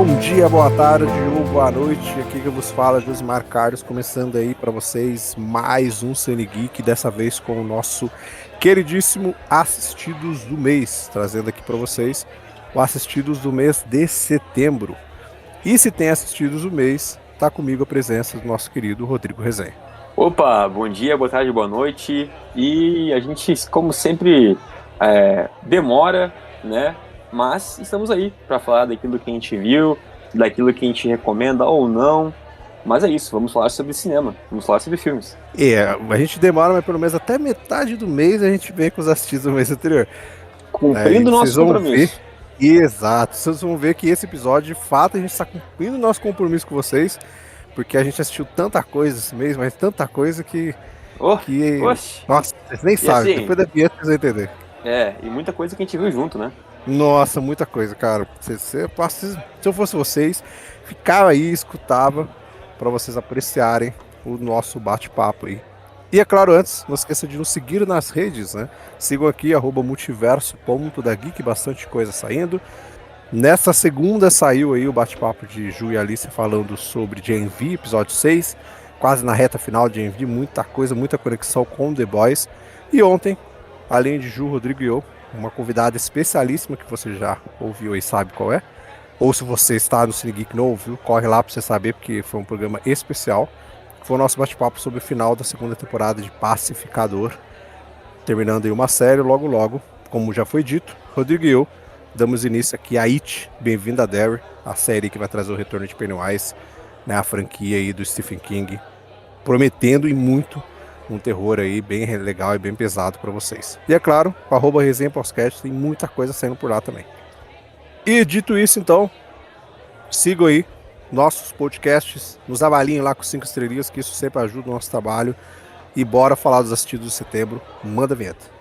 Bom dia, boa tarde ou boa noite. Aqui que vos fala Josimar Carlos, começando aí para vocês mais um Cine Geek, dessa vez com o nosso queridíssimo Assistidos do Mês, trazendo aqui para vocês o Assistidos do Mês de setembro. E se tem Assistidos do Mês, tá comigo a presença do nosso querido Rodrigo Resenha. Opa, bom dia, boa tarde, boa noite. E a gente, como sempre, demora, né? Mas estamos aí para falar daquilo que a gente viu, daquilo que a gente recomenda ou não. Mas é isso, vamos falar sobre cinema, vamos falar sobre filmes. A gente demora, mas pelo menos até metade do mês a gente vem com os assistidos do mês anterior. Cumprindo o nosso compromisso. Exato, vocês vão ver que esse episódio, de fato, a gente está cumprindo o nosso compromisso com vocês, porque a gente assistiu tanta coisa esse mês, mas tanta coisa que nossa, vocês nem sabem, assim, depois da vinheta vocês vão entender. E muita coisa que a gente viu junto, né? Nossa, muita coisa, cara. Se eu fosse vocês, ficava aí, escutava, para vocês apreciarem o nosso bate-papo aí. E é claro, antes, não esqueça de nos seguir nas redes, né? Sigam aqui, @multiverso.dageek, bastante coisa saindo. Nessa segunda saiu aí o bate-papo de Ju e Alice falando sobre Gen V, episódio 6, quase na reta final de Gen V, muita coisa, muita conexão com The Boys. E ontem, além de Ju, Rodrigo e eu, uma convidada especialíssima que você já ouviu e sabe qual é. Ou se você está no Cine Geek e não ouviu, corre lá para você saber, porque foi um programa especial. Foi o nosso bate-papo sobre o final da segunda temporada de Pacificador, terminando aí uma série logo logo, como já foi dito. Rodrigo e eu damos início aqui a It, Bem-vindo a Derry, a série que vai trazer o retorno de Pennywise, né, a franquia aí do Stephen King, prometendo e muito um terror aí bem legal e bem pesado para vocês. E é claro, com a @resenha podcast tem muita coisa saindo por lá também. E dito isso, então, sigam aí nossos podcasts, nos avaliem lá com 5 estrelinhas, que isso sempre ajuda o nosso trabalho. E bora falar dos assistidos de setembro. Manda a vinheta.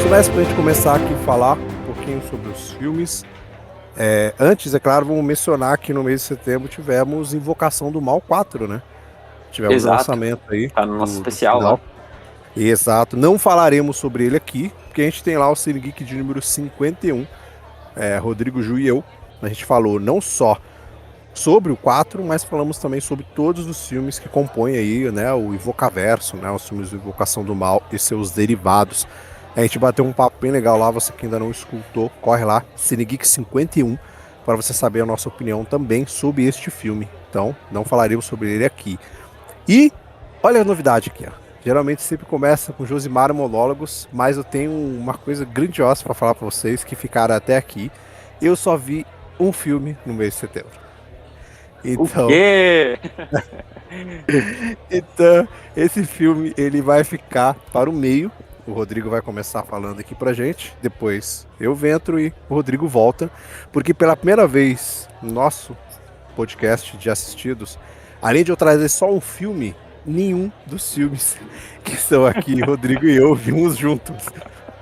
Mas pra gente começar aqui a falar um pouquinho sobre os filmes, antes, é claro, vamos mencionar que no mês de setembro tivemos Invocação do Mal 4, né? Tivemos o lançamento aí. Tá no nosso especial lá. Exato, não falaremos sobre ele aqui, porque a gente tem lá o Cine Geek de número 51, Rodrigo, Ju e eu. A gente falou não só sobre o 4, mas falamos também sobre todos os filmes que compõem aí, né, o Invocaverso, né, os filmes de Invocação do Mal e seus derivados. A gente bateu um papo bem legal lá, você que ainda não escutou, corre lá, Cine Geek 51, para você saber a nossa opinião também sobre este filme. Então, não falaremos sobre ele aqui. E, olha a novidade aqui, ó. Geralmente sempre começa com Josimar monólogos, mas eu tenho uma coisa grandiosa para falar para vocês que ficaram até aqui. Eu só vi um filme no mês de setembro. Então... O quê? Então, esse filme ele vai ficar para o meio. O Rodrigo vai começar falando aqui pra gente, depois eu entro e o Rodrigo volta, porque pela primeira vez no nosso podcast de assistidos, além de eu trazer só um filme, nenhum dos filmes que estão aqui, Rodrigo e eu, vimos juntos.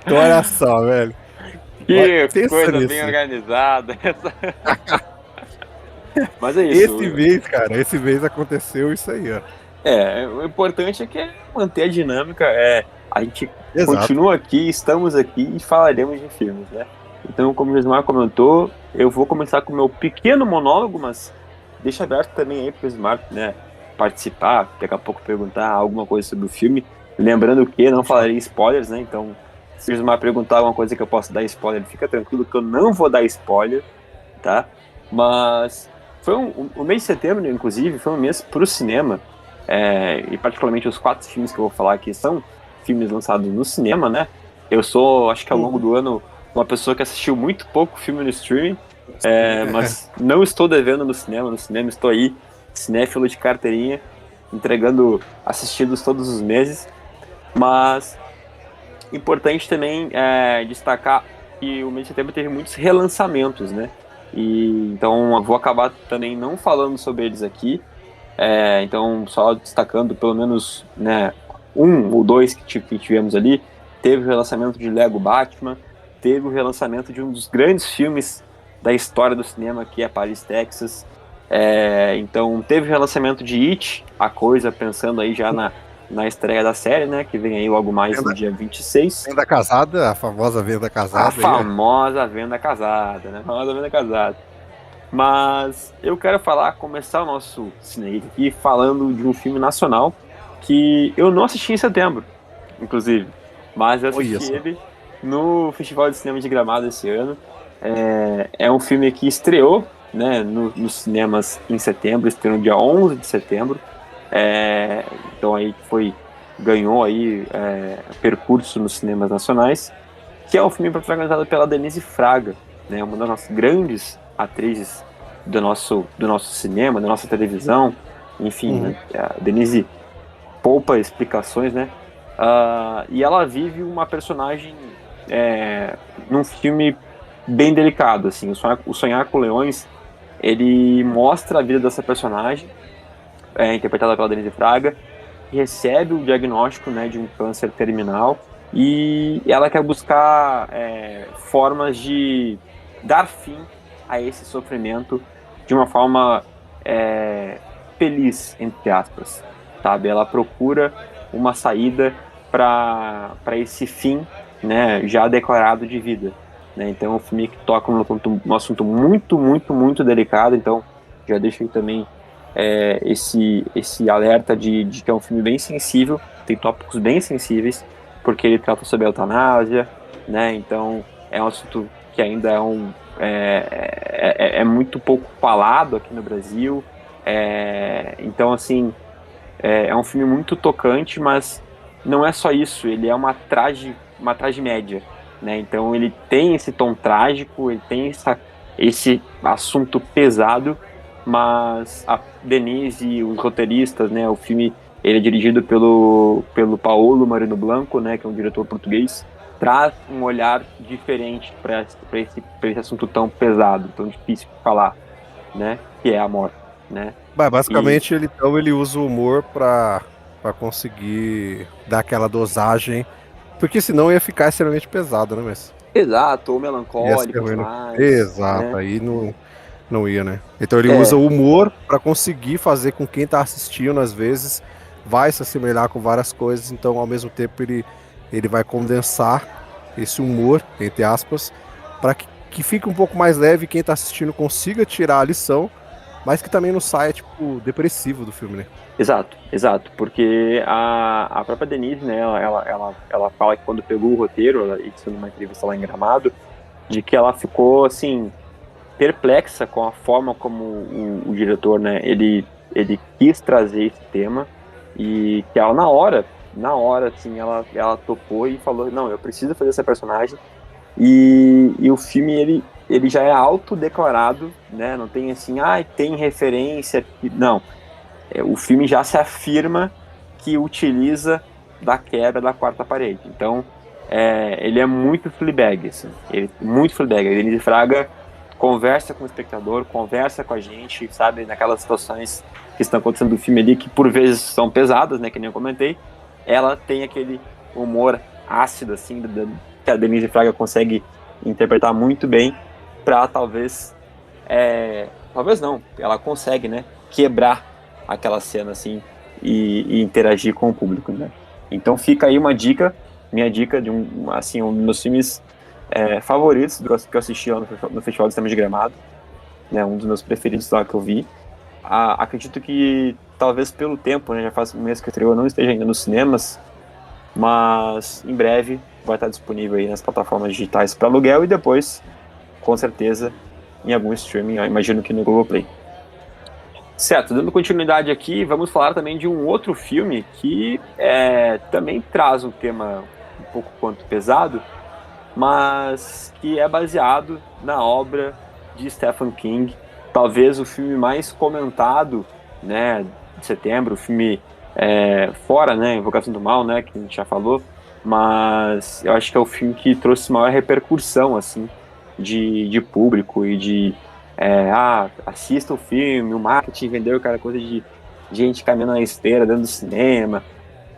Então olha só, velho. Que coisa bem organizada. Mas é isso. Esse mês aconteceu isso aí, ó. O importante é que manter a dinâmica, a gente Exato. Continua aqui, estamos aqui e falaremos de filmes, né? Então, como o Gismar comentou, eu vou começar com o meu pequeno monólogo, mas deixa aberto também aí para o Gismar, né, participar, daqui a pouco perguntar alguma coisa sobre o filme. Lembrando que não falarei spoilers, né? Então, se o Gismar perguntar alguma coisa que eu possa dar spoiler, fica tranquilo que eu não vou dar spoiler, tá? Mas foi o mês de setembro, inclusive, foi um mês para o cinema, e particularmente os 4 filmes que eu vou falar aqui são filmes lançados no cinema, né? Eu sou, acho que ao longo do ano, uma pessoa que assistiu muito pouco filme no streaming, mas não estou devendo no cinema estou aí, cinéfilo de carteirinha, assistidos todos os meses. Mas importante também destacar que o mês de setembro teve muitos relançamentos, né? E então eu vou acabar também não falando sobre eles aqui, Então, só destacando pelo menos, né, um ou dois que tivemos ali, teve o relançamento de Lego Batman, teve o relançamento de um dos grandes filmes da história do cinema, que é Paris, Texas. Então, teve o relançamento de It, a coisa, pensando aí já na estreia da série, né, que vem aí logo mais no Venda, dia 26. venda casada, a famosa venda A casada aí, é. famosa venda casada, né? A famosa venda casada. Mas eu quero começar o nosso Cine aqui falando de um filme nacional que eu não assisti em setembro, inclusive, mas eu Olha assisti só. ele no Festival de Cinema de Gramado esse ano. É um filme que estreou, né, nos cinemas em setembro, estreou no dia 11 de setembro. É, então aí ganhou aí percurso nos cinemas nacionais, que é um filme protagonizado pela Denise Fraga, né, uma das nossas grandes atrizes do nosso cinema, da nossa televisão, enfim, Uhum. né, a Denise poupa explicações, né, e ela vive uma personagem num filme bem delicado, assim, o Sonhar com Leões, ele mostra a vida dessa personagem, interpretada pela Denise Fraga, que recebe o diagnóstico, né, de um câncer terminal e ela quer buscar formas de dar fim a esse sofrimento de uma forma feliz, entre aspas, sabe? Ela procura uma saída para esse fim, né, já declarado de vida, né? Então, é um filme que toca um assunto muito, muito, muito delicado. Então, já deixo aí também esse alerta de que é um filme bem sensível, tem tópicos bem sensíveis, porque ele trata sobre a eutanásia, né? Então é um assunto que ainda é muito pouco falado aqui no Brasil. Então, assim, é um filme muito tocante, mas não é só isso, ele é uma tragimédia, né? Então ele tem esse tom trágico, ele tem esse assunto pesado, mas a Denise e os roteiristas, né? O filme ele é dirigido pelo Paolo Marino Blanco, né? Que é um diretor português, traz um olhar diferente para esse assunto tão pesado, tão difícil de falar, né? Que é a morte, né? E Basicamente, ele usa o humor pra conseguir dar aquela dosagem, porque senão ia ficar extremamente pesado, né, mas exato, ou ia ser melancólico ruim, né? demais, Exato, né? aí não ia, né? Então ele usa É, o humor pra conseguir fazer com quem tá assistindo, às vezes, vai se assemelhar com várias coisas, então ao mesmo tempo ele vai condensar esse humor, entre aspas, para que fique um pouco mais leve e quem tá assistindo consiga tirar a lição, mas que também não saia, tipo, depressivo do filme, né? exato, exato, porque a própria Denise, né, ela fala que quando pegou o roteiro, isso numa entrevista lá em Gramado, de que ela ficou, assim, perplexa com a forma como o diretor, né, ele quis trazer esse tema, e que ela, na hora, assim, ela topou e falou, não, eu preciso fazer essa personagem, e o filme, ele já é autodeclarado, né, não tem assim, tem referência, não, o filme já se afirma que utiliza da quebra da quarta parede. Então, ele é muito Fleabag, assim, muito Fleabag. A Denise Fraga conversa com o espectador, conversa com a gente, sabe, naquelas situações que estão acontecendo no filme ali, que por vezes são pesadas, né, que nem eu comentei, ela tem aquele humor ácido, assim, que a Denise Fraga consegue interpretar muito bem para talvez não, ela consegue, né, quebrar aquela cena assim e interagir com o público, né? Então fica aí uma dica, minha dica de um dos meus filmes favoritos que eu assisti lá no Festival de Cinema de Gramado, né? Um dos meus preferidos lá que eu vi. Acredito que talvez pelo tempo, né? Já faz um mês que estreou, não esteja ainda nos cinemas, mas em breve vai estar disponível aí nas plataformas digitais para aluguel e depois, com certeza, em algum streaming, eu imagino que no Globoplay. Certo, dando continuidade aqui, vamos falar também de um outro filme que também traz um tema um pouco quanto pesado, mas que é baseado na obra de Stephen King, talvez o filme mais comentado, né, de setembro, o filme fora, né, Invocação do Mal, né, que a gente já falou, mas eu acho que é o filme que trouxe maior repercussão, assim, de público e de assista o filme, o marketing vendeu aquela coisa de gente caminhando na esteira dentro do cinema.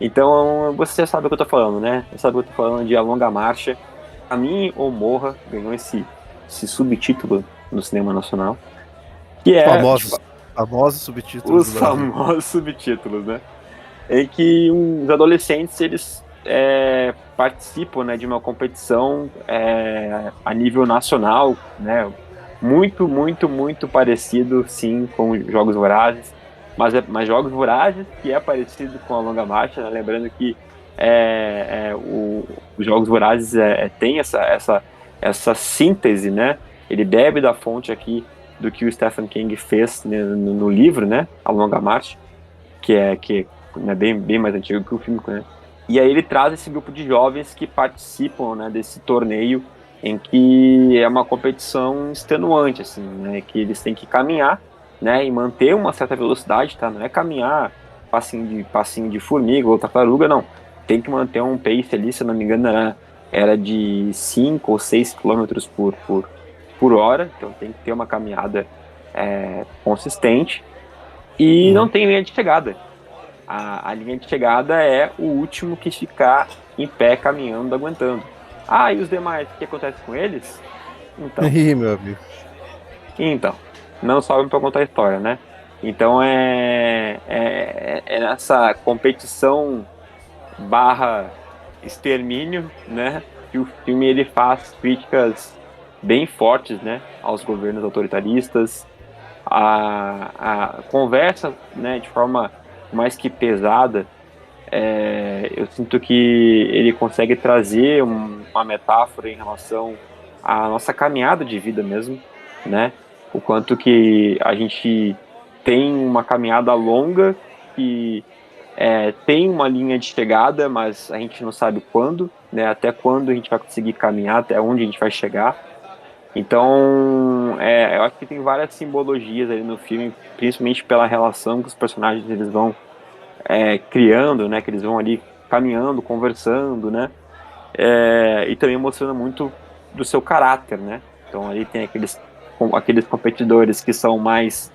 Então, você sabe o que eu tô falando, né? Você sabe o que eu tô falando de A Longa Marcha. Caminhe ou Morra ganhou esse subtítulo no cinema nacional, que é Famosos, famosos subtítulos do os Brasil. famosos subtítulos, né? Em que os adolescentes eles participam, né, de uma competição a nível nacional, né? Muito, muito, muito parecido, sim, com os Jogos Vorazes, mas Jogos Vorazes que é parecido com a Longa Marcha, né? Lembrando que os Jogos Vorazes tem essa síntese, né? Ele bebe da fonte aqui do que o Stephen King fez, né, no livro, né? A Longa Marcha, que é bem mais antigo que o filme, né? E aí ele traz esse grupo de jovens que participam, né, desse torneio em que é uma competição extenuante, assim, né? Que eles têm que caminhar, né? E manter uma certa velocidade, tá? Não é caminhar passinho de formiga ou tartaruga, não. Tem que manter um pace ali, se eu não me engano, era de 5 ou 6 quilômetros por hora, então tem que ter uma caminhada consistente e não Uhum. tem linha de chegada. A linha de chegada é o último que ficar em pé, caminhando, aguentando. Ah, e os demais, o que acontece com eles? Então, Ih, meu amigo. então, não sobem para contar a história, né? Então é nessa competição barra extermínio, né? Que o filme ele faz críticas bem fortes, né? Aos governos autoritaristas, a conversa, né? De forma mais que pesada. Eu sinto que ele consegue trazer uma metáfora em relação à nossa caminhada de vida mesmo, né? O quanto que a gente tem uma caminhada longa que tem uma linha de chegada, mas a gente não sabe quando, né? Até quando a gente vai conseguir caminhar, até onde a gente vai chegar. Então, eu acho que tem várias simbologias ali no filme, principalmente pela relação que os personagens eles vão criando, né? Que eles vão ali caminhando, conversando, né? E também mostrando muito do seu caráter, né? Então ali tem aqueles competidores que são mais,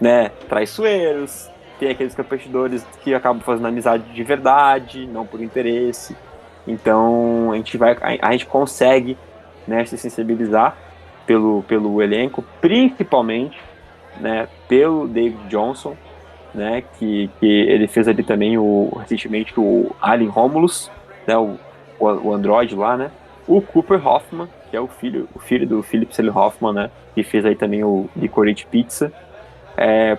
né, traiçoeiros, tem aqueles competidores que acabam fazendo amizade de verdade, não por interesse. Então a gente consegue, né, se sensibilizar pelo elenco, principalmente, né, pelo David Johnson, né, que ele fez ali também recentemente o Alien Romulus, né, o android lá, né, o Cooper Hoffman, que é o filho do Philip Seymour Hoffman, né, que fez aí também o Licorice Pizza,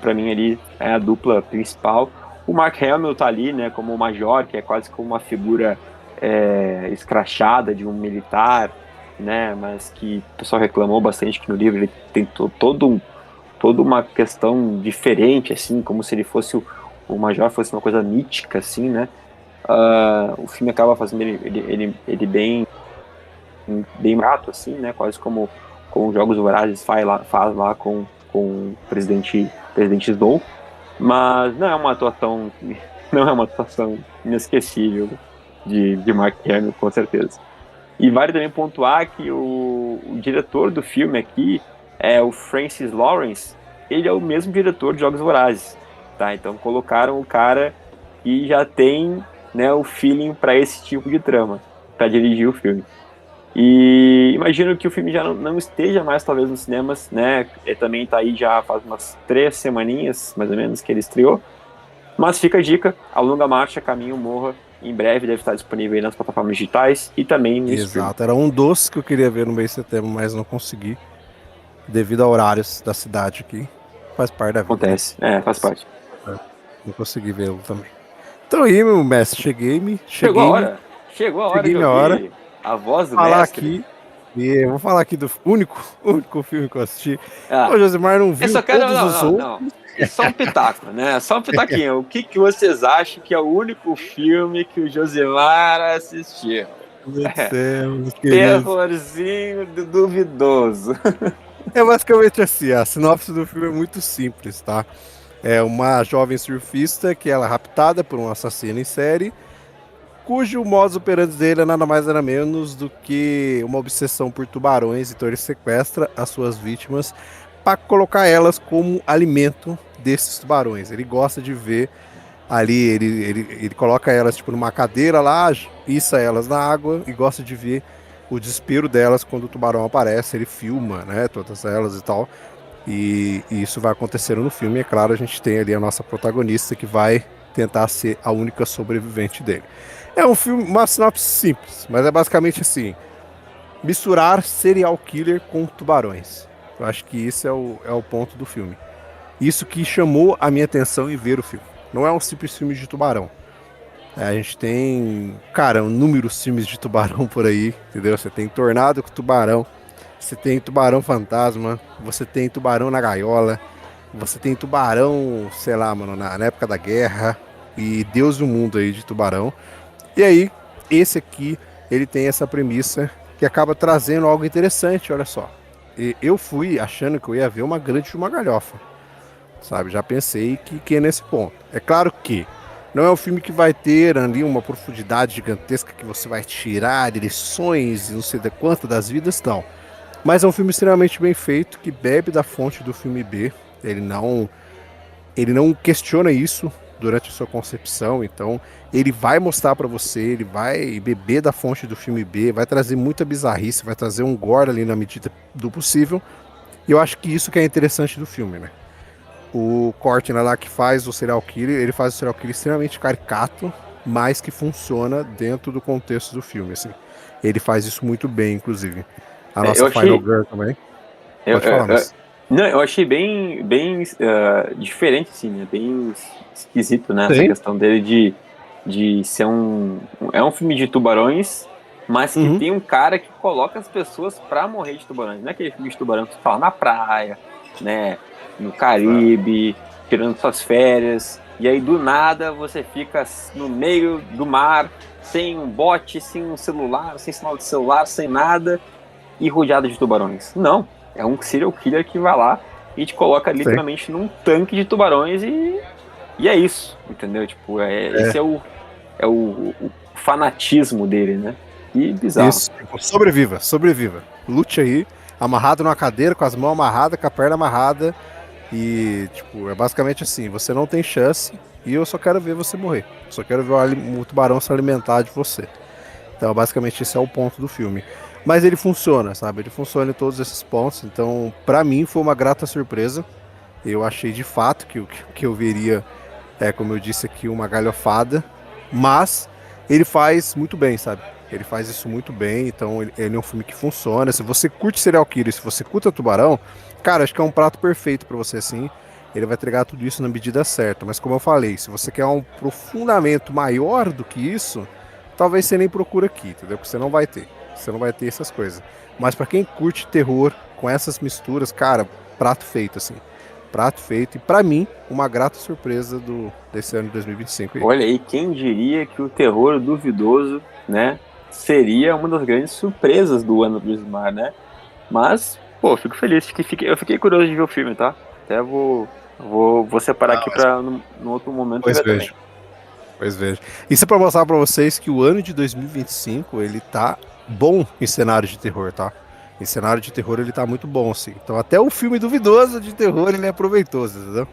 para mim ali é a dupla principal. O Mark Hamill tá ali, né, como o Major, que é quase como uma figura escrachada de um militar, né, mas que o pessoal reclamou bastante que no livro ele tem toda uma questão diferente, assim, como se ele fosse o Major fosse uma coisa mítica, assim, né? O filme acaba fazendo ele bem rato, assim, né? Quase como os Jogos Vorazes faz lá com o presidente Snow, mas não é uma atuação não é uma atuação inesquecível de Mark Hamill, com certeza. E vale também pontuar que o diretor do filme aqui é o Francis Lawrence, ele é o mesmo diretor de Jogos Vorazes, tá? Então colocaram o cara que já tem, né, o feeling para esse tipo de trama, para dirigir o filme. E imagino que o filme já não esteja mais talvez nos cinemas, né? Ele também tá aí já faz umas 3 semaninhas, mais ou menos, que ele estreou. Mas fica a dica, A Longa Marcha, Caminho Morra, em breve deve estar disponível aí nas plataformas digitais e também no streaming. Exato, era um doce que eu queria ver no mês de setembro, mas não consegui, devido a horários da cidade aqui. Faz parte da vida, né? Acontece, faz parte. É, não consegui vê-lo também. Então aí, meu mestre, cheguei-me, Chegou a cheguei-me, hora, chegou a hora cheguei de minha hora. ouvir a voz do Falar mestre. aqui, e eu vou falar aqui do único filme que eu assisti. O Ah, Josimar não eu viu só quero. todos Não, os não, outros. não. É só um pitaco, né? Só um pitaquinho. O que vocês acham que é o único filme que o Josimar assistiu? Meu Deus do céu, meus queridos. Terrorzinho duvidoso. É basicamente assim, a sinopse do filme é muito simples, tá? É uma jovem surfista que ela é raptada por um assassino em série, cujo modus operandi dele é nada mais nada menos do que uma obsessão por tubarões, então ele sequestra as suas vítimas para colocar elas como alimento desses tubarões. Ele gosta de ver ali, ele coloca elas tipo numa cadeira lá, issa elas na água e gosta de ver o desespero delas quando o tubarão aparece. Ele filma, né, todas elas e tal. E isso vai acontecendo no filme. E é claro, a gente tem ali a nossa protagonista que vai tentar ser a única sobrevivente dele. É um filme, uma sinopse simples, mas é basicamente assim: misturar serial killer com tubarões. Eu acho que isso é o ponto do filme. Isso que chamou a minha atenção em ver o filme. Não é um simples filme de tubarão. A gente tem, cara, inúmeros filmes de tubarão por aí, entendeu? Você tem Tornado com Tubarão, você tem Tubarão Fantasma, você tem Tubarão na Gaiola, você tem Tubarão, sei lá, mano, na época da guerra, e Deus do mundo aí de tubarão. E aí, esse aqui, ele tem essa premissa que acaba trazendo algo interessante, olha só. E eu fui achando que eu ia ver uma grande uma galhofa, sabe? Já pensei que é nesse ponto. É claro que não é um filme que vai ter ali uma profundidade gigantesca que você vai tirar lições e não sei de quanto das vidas, não. Mas é um filme extremamente bem feito que bebe da fonte do filme B. Ele não questiona isso durante a sua concepção, então ele vai mostrar pra você, ele vai beber da fonte do filme B, vai trazer muita bizarrice, vai trazer um gore ali na medida do possível. E eu acho que isso que é interessante do filme, né? O Courtney lá que faz o serial killer, ele faz o serial killer extremamente caricato, mas que funciona dentro do contexto do filme, assim. Ele faz isso muito bem, inclusive. A Eu nossa Final achei. Girl também. Eu, Pode falar, mas. não, eu achei bem diferente, assim, né? Bem esquisito, né? Essa Sim. questão dele de ser um. É um filme de tubarões, mas que Uhum. tem um cara que coloca as pessoas pra morrer de tubarões. Não é aquele filme de tubarão que você fala na praia, né? No Caribe, tirando suas férias. E aí, do nada, você fica no meio do mar, sem um bote, sem um celular, sem sinal de celular, sem nada e rodeado de tubarões. Não, é um serial killer que vai lá e te coloca Sim. literalmente num tanque de tubarões e é isso, entendeu? Tipo, esse É. o fanatismo dele, né? Que bizarro. Isso. Tipo, sobreviva, sobreviva. Lute aí, amarrado numa cadeira, com as mãos amarradas, com a perna amarrada. E, tipo, é basicamente assim: você não tem chance e eu só quero ver você morrer. Só quero ver o tubarão se alimentar de você. Então, basicamente, esse é o ponto do filme. Mas ele funciona, sabe? Ele funciona em todos esses pontos. Então, pra mim, foi uma grata surpresa. Eu achei de fato que eu veria, como eu disse aqui, uma galhofada. Mas ele faz muito bem, sabe? Ele faz isso muito bem. Então, ele é um filme que funciona. Se você curte serial killer, se você curta tubarão, cara, acho que é um prato perfeito pra você, assim. Ele vai entregar tudo isso na medida certa. Mas, como eu falei, se você quer um aprofundamento maior do que isso, talvez você nem procura aqui, entendeu? Porque você não vai ter. Você não vai ter essas coisas. Mas pra quem curte terror com essas misturas, cara, prato feito, assim. Prato feito. E pra mim, uma grata surpresa desse ano de 2025 aí. Olha aí, quem diria que o terror duvidoso, né, seria uma das grandes surpresas do ano do Ismar, né? Mas, pô, fico feliz, eu fiquei curioso de ver o filme, tá? Até vou separar Ah, aqui mas pra no outro momento pois ver também. vejo, pois vejo. Isso é pra mostrar pra vocês que o ano de 2025, ele tá bom em cenário de terror, tá? Em cenário de terror ele tá muito bom, assim. Então até o filme duvidoso de terror, ele é proveitoso, entendeu?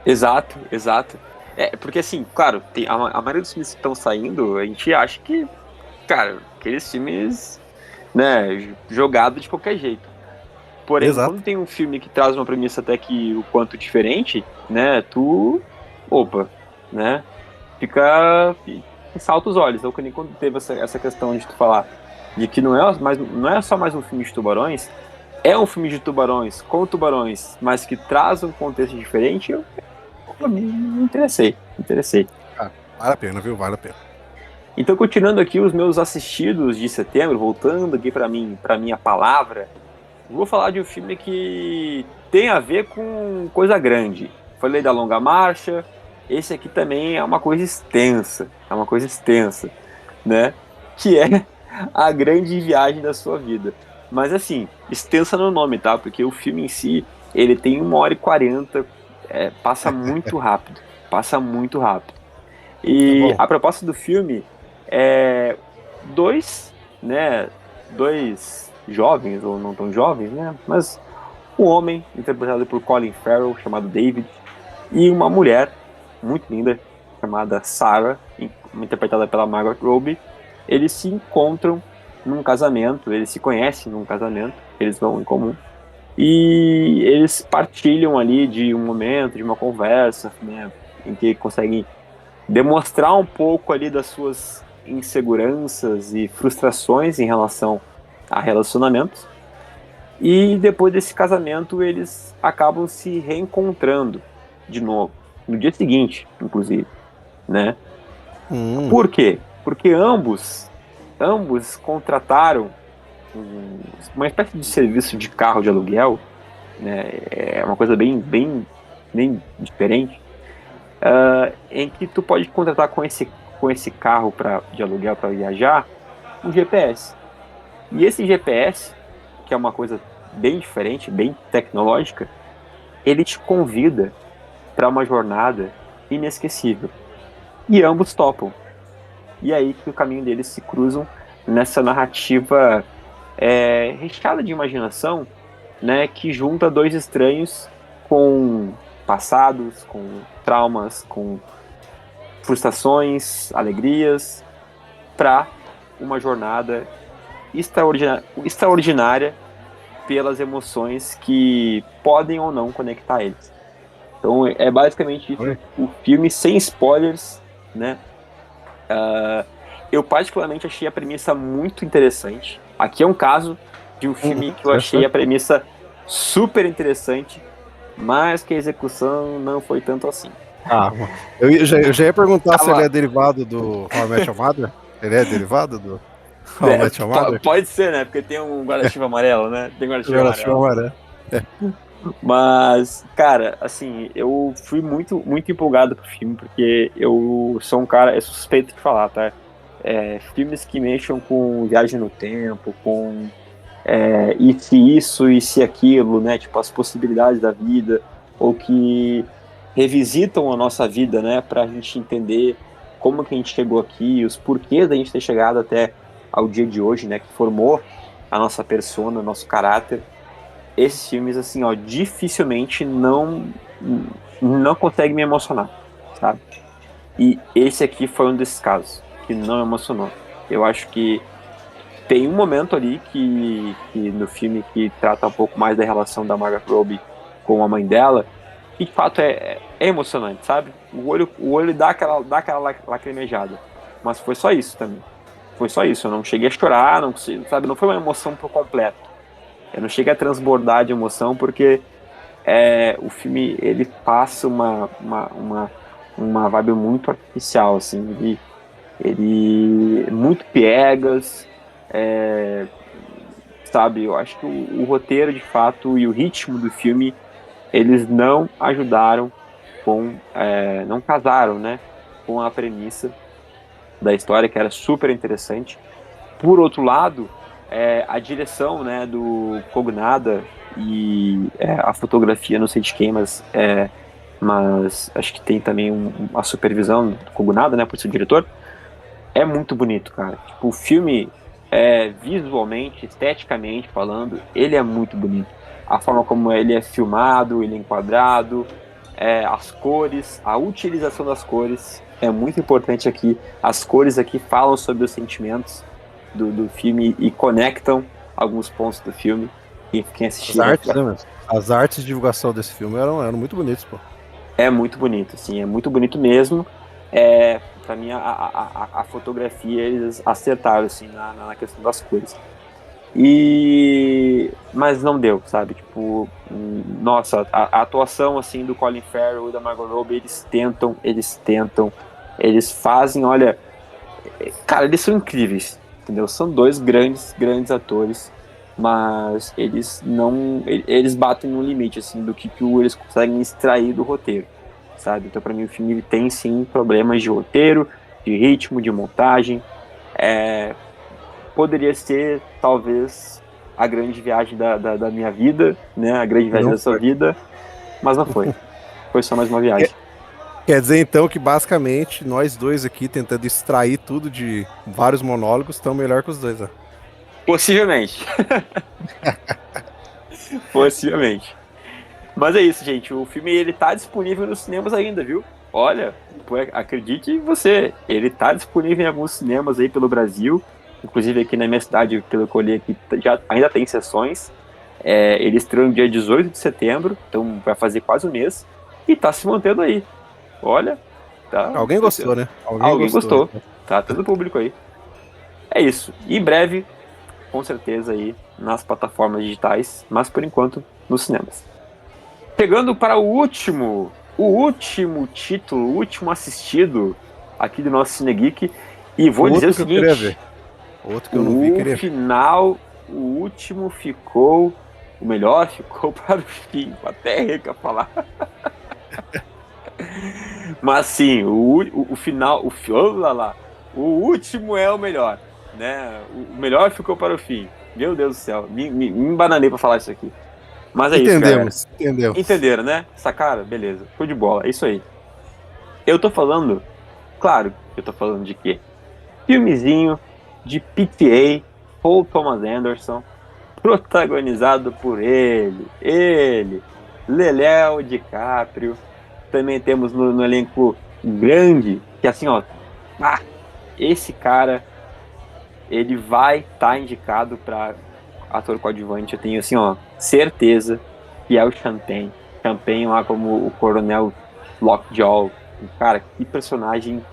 Exato, exato. Porque assim, claro, a maioria dos filmes que estão saindo, a gente acha que, cara, aqueles filmes, né, jogado de qualquer jeito. Porém, Exato. quando tem um filme que traz uma premissa até que o quanto diferente, né, opa, né, fica, salta os olhos. Então, quando teve essa questão de tu falar de que não é só mais um filme de tubarões, é um filme de tubarões com tubarões, mas que traz um contexto diferente, eu me interessei. Ah, vale a pena, viu? Vale a pena. Então, continuando aqui os meus assistidos de setembro, voltando aqui para minha palavra, vou falar de um filme que tem a ver com coisa grande. Falei da Longa Marcha, esse aqui também é uma coisa extensa, né? Que é a grande viagem da sua vida. Mas assim, extensa no nome, tá? Porque o filme em si, ele tem 1h40, passa muito rápido. Tá E bom. a proposta do filme é dois, né, dois jovens, ou não tão jovens, né, mas um homem, interpretado por Colin Farrell, chamado David, e uma mulher muito linda, chamada Sarah, interpretada pela Margot Robbie. Eles se encontram num casamento, eles se conhecem num casamento, eles vão em comum, e eles partilham ali de um momento, de uma conversa, né, em que conseguem demonstrar um pouco ali das suas inseguranças e frustrações em relação a relacionamentos. E depois desse casamento, eles acabam se reencontrando de novo, no dia seguinte, inclusive, né? Por quê? Porque ambos contrataram uma espécie de serviço de carro de aluguel, né? É uma coisa bem diferente, em que tu pode contratar com esse carro de aluguel para viajar um GPS. E esse GPS, que é uma coisa bem diferente, bem tecnológica, ele te convida para uma jornada inesquecível. E ambos topam. E aí que o caminho deles se cruzam nessa narrativa recheada de imaginação, né, que junta dois estranhos com passados, com traumas, com frustrações, alegrias, para uma jornada extraordinária pelas emoções que podem ou não conectar eles. Então é basicamente isso, o filme sem spoilers, né? Eu particularmente achei a premissa muito interessante. Aqui é um caso de um filme que eu achei a premissa super interessante, mas que a execução não foi tanto assim. Eu já ia perguntar se ele é derivado do How I Met Your Mother. Ele é derivado do How I Met Your Mother? Pode ser, né? Porque tem um guarda-chuva amarelo, né? Tem guarda-chuva amarelo. Mas, cara, assim, eu fui muito empolgado pro filme, porque eu sou um cara, é suspeito de falar, tá? Filmes que mexam com viagem no tempo, com e se isso e se aquilo, né? Tipo, as possibilidades da vida, ou que revisitam a nossa vida, né? Pra gente entender como que a gente chegou aqui, os porquês da gente ter chegado até ao dia de hoje, né? Que formou a nossa persona, o nosso caráter. Esses filmes, assim, ó, dificilmente não consegue me emocionar, sabe? E esse aqui foi um desses casos que não emocionou. Eu acho que tem um momento ali que no filme que trata um pouco mais da relação da Margot Robbie com a mãe dela, que de fato é emocionante, sabe? O olho dá aquela lacrimejada. Mas foi só isso também. Foi só isso. Eu não cheguei a chorar, não, sabe? Não foi uma emoção por completo. Eu não cheguei a transbordar de emoção, porque o filme ele passa uma vibe muito artificial, assim, ele muito piegas, sabe? Eu acho que o roteiro, de fato, e o ritmo do filme, eles não ajudaram não casaram, né, com a premissa da história, que era super interessante. Por outro lado, a direção, né, do Kogonada e a fotografia, não sei de quem, mas acho que tem também a supervisão do Kogonada, né, por ser diretor, é muito bonito, cara. Tipo, o filme, visualmente, esteticamente falando, ele é muito bonito. A forma como ele é filmado, ele é enquadrado, as cores, a utilização das cores é muito importante aqui. As cores aqui falam sobre os sentimentos do filme e conectam alguns pontos do filme. E quem assistiu... As artes de divulgação desse filme eram muito bonitas, pô. É muito bonito, assim, é muito bonito mesmo. Pra mim, a fotografia, eles acertaram, assim, na questão das cores. Mas não deu, sabe? Tipo, nossa, a atuação, assim, do Colin Farrell e da Margot Robbie, eles fazem, olha... Cara, eles são incríveis, entendeu? São dois grandes atores, mas eles batem no limite, assim, do que eles conseguem extrair do roteiro, sabe? Então, pra mim, o filme tem, sim, problemas de roteiro, de ritmo, de montagem. Poderia ser, talvez, a grande viagem da minha vida, né? A grande viagem da sua vida, mas não foi. Foi só mais uma viagem. Quer dizer, então, que basicamente nós dois aqui, tentando extrair tudo de vários monólogos, estão melhor que os dois, né? Possivelmente. Possivelmente. Mas é isso, gente. O filme ele tá disponível nos cinemas ainda, viu? Olha, acredite em você, ele tá disponível em alguns cinemas aí pelo Brasil. Inclusive aqui na minha cidade, pelo que eu olhei aqui, já ainda tem sessões. Ele estreou no dia 18 de setembro, então vai fazer quase um mês. E tá se mantendo aí. Olha, tá. Alguém gostou, né? Alguém Alguém gostou, gostou. então. Tá tendo público aí. É isso. Em breve, com certeza aí nas plataformas digitais, mas por enquanto nos cinemas. Chegando para o último título, o último assistido aqui do nosso Cine Geek. E O vou dizer o outro que eu queria seguinte: ver. O outro que eu não vi, o queria ver. final, o último ficou, o melhor ficou para o fim. Até rica falar. Mas sim, o final, lá, lá, o último é o melhor, né? O melhor ficou para o fim. Meu Deus do céu, me embananei para falar isso aqui. Mas é isso, galera. Entendemos, entendemos. Entenderam, né? Sacaram? Beleza. Show de bola. É isso aí. Eu tô falando, claro que eu tô falando de quê? Filmezinho de PTA, Paul Thomas Anderson, protagonizado por ele, Leléo DiCaprio. Também temos no elenco grande, que assim, ó, ah, esse cara, ele vai estar indicado para ator coadjuvante, eu tenho assim, ó, certeza que é o Champagne. Champagne lá como o Coronel Lockjaw. Cara, que personagem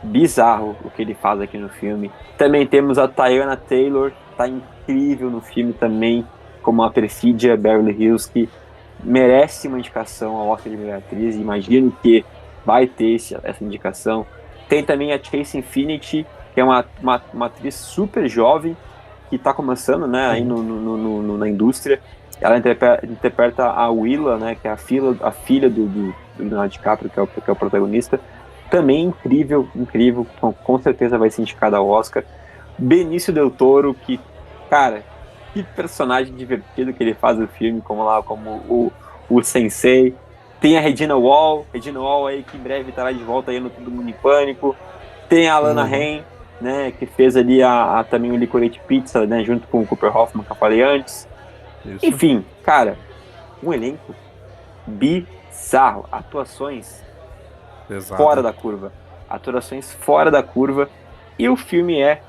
bizarro o que ele faz aqui no filme. Também temos a Teyana Taylor, tá incrível no filme também, como a perfídia Beverly Hills, que merece uma indicação ao Oscar de melhor atriz. Imagino que vai ter essa indicação. Tem também a Chase Infinity, que é uma atriz super jovem, que está começando, né, aí Uhum. na indústria. Ela interpreta a Willa, né, que é a filha do Leonardo DiCaprio, que é o protagonista. Também incrível, incrível, com certeza vai ser indicada ao Oscar. Benício Del Toro, que, cara, que personagem divertido que ele faz no filme, como o Sensei. Tem a Regina Wall aí, que em breve estará de volta aí no Todo Mundo em Pânico. Tem a Alana Uhum. Haim, né, que fez ali também o Licorice Pizza, né, junto com o Cooper Hoffman, que eu falei antes. Isso. Enfim, cara, um elenco bizarro, atuações fora Pesado. da curva, atuações fora da curva, e o filme é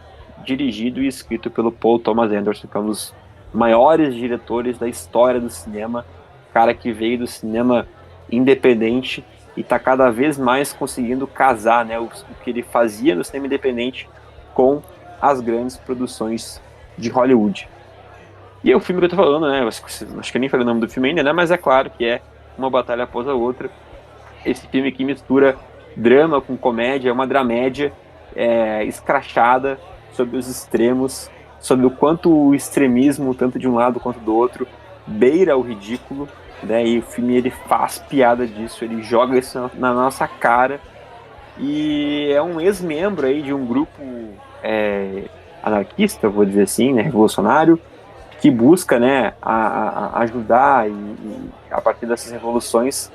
dirigido e escrito pelo Paul Thomas Anderson, que é um dos maiores diretores da história do cinema, cara que veio do cinema independente e está cada vez mais conseguindo casar, né, o que ele fazia no cinema independente com as grandes produções de Hollywood. E é o filme que eu tô falando, né? Acho que eu nem falei o nome do filme ainda, né? Mas é claro que é Uma Batalha Após a Outra. Esse filme que mistura drama com comédia, é uma dramédia escrachada sobre os extremos, sobre o quanto o extremismo, tanto de um lado quanto do outro, beira o ridículo, né? E o filme ele faz piada disso, ele joga isso na nossa cara. E é um ex-membro aí de um grupo anarquista, vou dizer assim, né, revolucionário, que busca, né, ajudar e, a partir dessas revoluções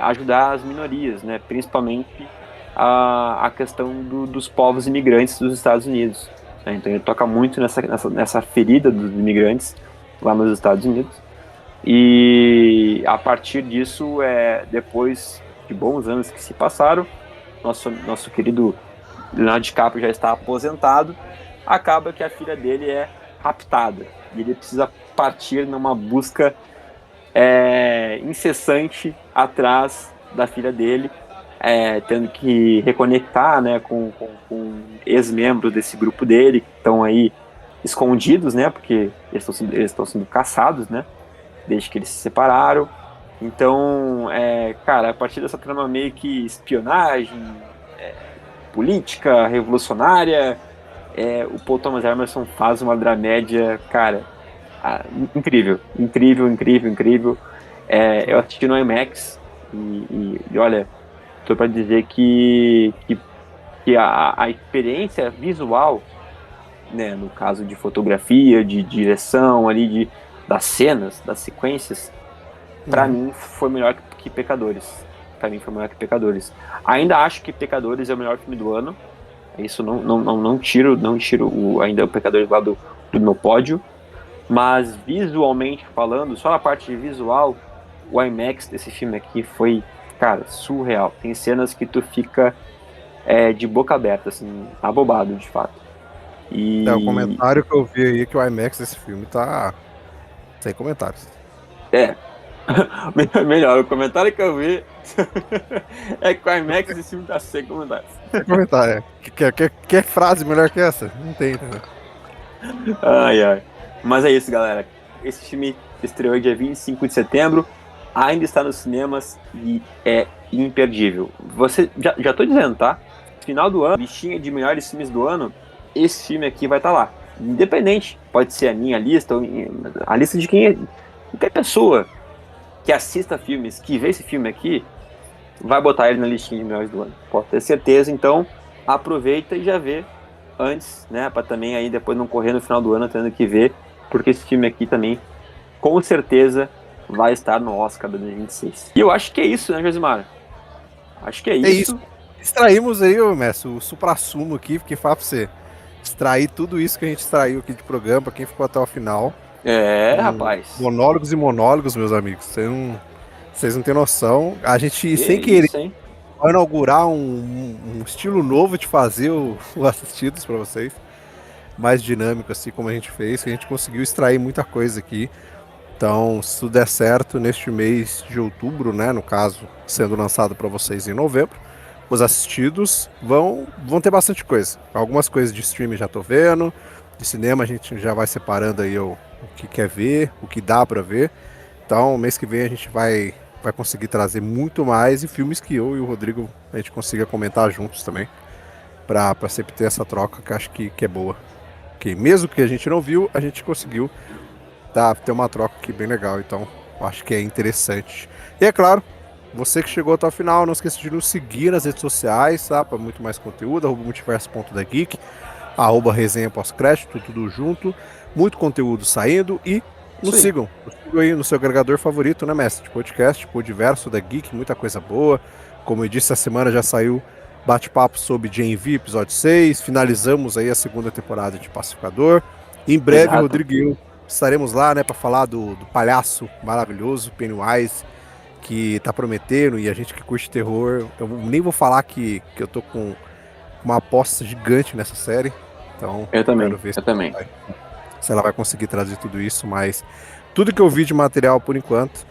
ajudar as minorias, né, principalmente a questão dos povos imigrantes dos Estados Unidos. Né? Então ele toca muito nessa ferida dos imigrantes lá nos Estados Unidos. E a partir disso, depois de bons anos que se passaram, nosso querido Leonardo DiCaprio já está aposentado, acaba que a filha dele é raptada. E ele precisa partir numa busca incessante atrás da filha dele, tendo que reconectar, né, com ex-membros desse grupo dele, que estão aí escondidos, né, porque eles estão sendo caçados, né, desde que eles se separaram. Então, cara, a partir dessa trama meio que espionagem, política, revolucionária, o Paul Thomas Emerson faz uma dramédia, cara, incrível, incrível, incrível, incrível. Eu assisti no IMAX e olha, tô para dizer que a experiência visual, né, no caso de fotografia, de direção ali, das cenas, das sequências, para Uhum. mim foi melhor que Pecadores. Para mim foi melhor que Pecadores. Ainda acho que Pecadores é o melhor filme do ano. Isso não tiro ainda o Pecadores lá do meu pódio. Mas visualmente falando, só na parte de visual, o IMAX desse filme aqui foi, cara, surreal. Tem cenas que tu fica de boca aberta, assim, abobado, de fato. O E comentário que eu vi aí é que o IMAX desse filme tá sem comentários. é, melhor, o comentário que eu vi é que o IMAX desse filme tá sem comentários. Sem comentário, que frase melhor que essa? Não tem, né? Ai, ai. Mas é isso, galera. Esse filme estreou dia 25 de setembro, ainda está nos cinemas e é imperdível. Você já tô dizendo, tá? Final do ano, listinha de melhores filmes do ano, esse filme aqui vai estar lá. Independente, pode ser a minha lista, ou a lista de qualquer pessoa que assista filmes, que vê esse filme aqui, vai botar ele na listinha de melhores do ano. Pode ter certeza, então aproveita e já vê antes, né, para também aí depois não correr no final do ano tendo que ver, porque esse filme aqui também, com certeza, vai estar no Oscar 2026. E eu acho que é isso, né, Josimar? Acho que é isso. Extraímos aí, ô Messi, o suprassumo aqui, porque fala pra você, extrair tudo isso que a gente extraiu aqui de programa, pra quem ficou até o final. Rapaz. Monólogos e monólogos, meus amigos. Vocês não têm noção. A gente, Que sem querer, isso, hein? vai inaugurar um estilo novo de fazer o assistidos pra vocês. Mais dinâmico, assim como a gente fez, que a gente conseguiu extrair muita coisa aqui. Então, se tudo der certo, neste mês de outubro, né, no caso, sendo lançado para vocês em novembro, os assistidos vão ter bastante coisa. Algumas coisas de streaming já tô vendo, de cinema a gente já vai separando aí o que quer ver, o que dá para ver. Então, mês que vem a gente vai conseguir trazer muito mais e filmes que eu e o Rodrigo a gente consiga comentar juntos também, para sempre ter essa troca que eu acho que é boa. Que mesmo que a gente não viu, a gente conseguiu ter uma troca aqui bem legal, então eu acho que é interessante. E é claro, você que chegou até o final, não esqueça de nos seguir nas redes sociais, tá? Para muito mais conteúdo, @multiverso.dageek, @resenha pós-crédito, tudo junto, muito conteúdo saindo e nos sigam aí no seu agregador favorito, né, mestre? De podcast, Podiverso da Geek, muita coisa boa. Como eu disse, essa semana já saiu bate-papo sobre Gen.V, episódio 6, finalizamos aí a segunda temporada de Pacificador. Em breve, Exato. Rodrigo e eu estaremos lá, né, para falar do palhaço maravilhoso, Pennywise, que tá prometendo, e a gente que curte terror, eu nem vou falar que eu tô com uma aposta gigante nessa série, então Eu também, quero ver eu também. se ela vai conseguir trazer tudo isso, mas tudo que eu vi de material por enquanto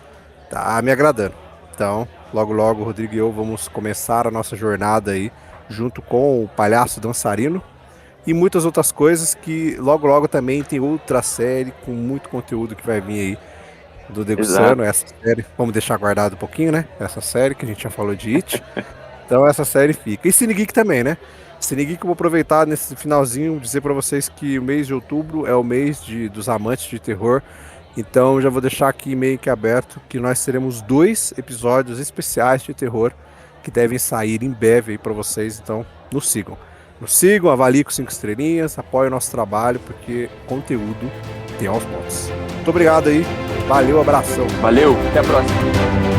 tá me agradando. Então, logo logo, o Rodrigo e eu vamos começar a nossa jornada aí, junto com o Palhaço Dançarino, e muitas outras coisas que logo logo também tem outra série com muito conteúdo que vai vir aí do Degustando, essa série, vamos deixar guardado um pouquinho, né? Essa série que a gente já falou de It. Então essa série fica. E Cine Geek também, né? Cine Geek eu vou aproveitar nesse finalzinho dizer para vocês que o mês de outubro é o mês dos amantes de terror. Então já vou deixar aqui meio que aberto que nós teremos 2 episódios especiais de terror que devem sair em breve aí para vocês, então nos sigam. Nos sigam, avaliem com 5 estrelinhas, apoiem o nosso trabalho, porque conteúdo tem aos montes. Muito obrigado aí, valeu, abração. Valeu, até a próxima.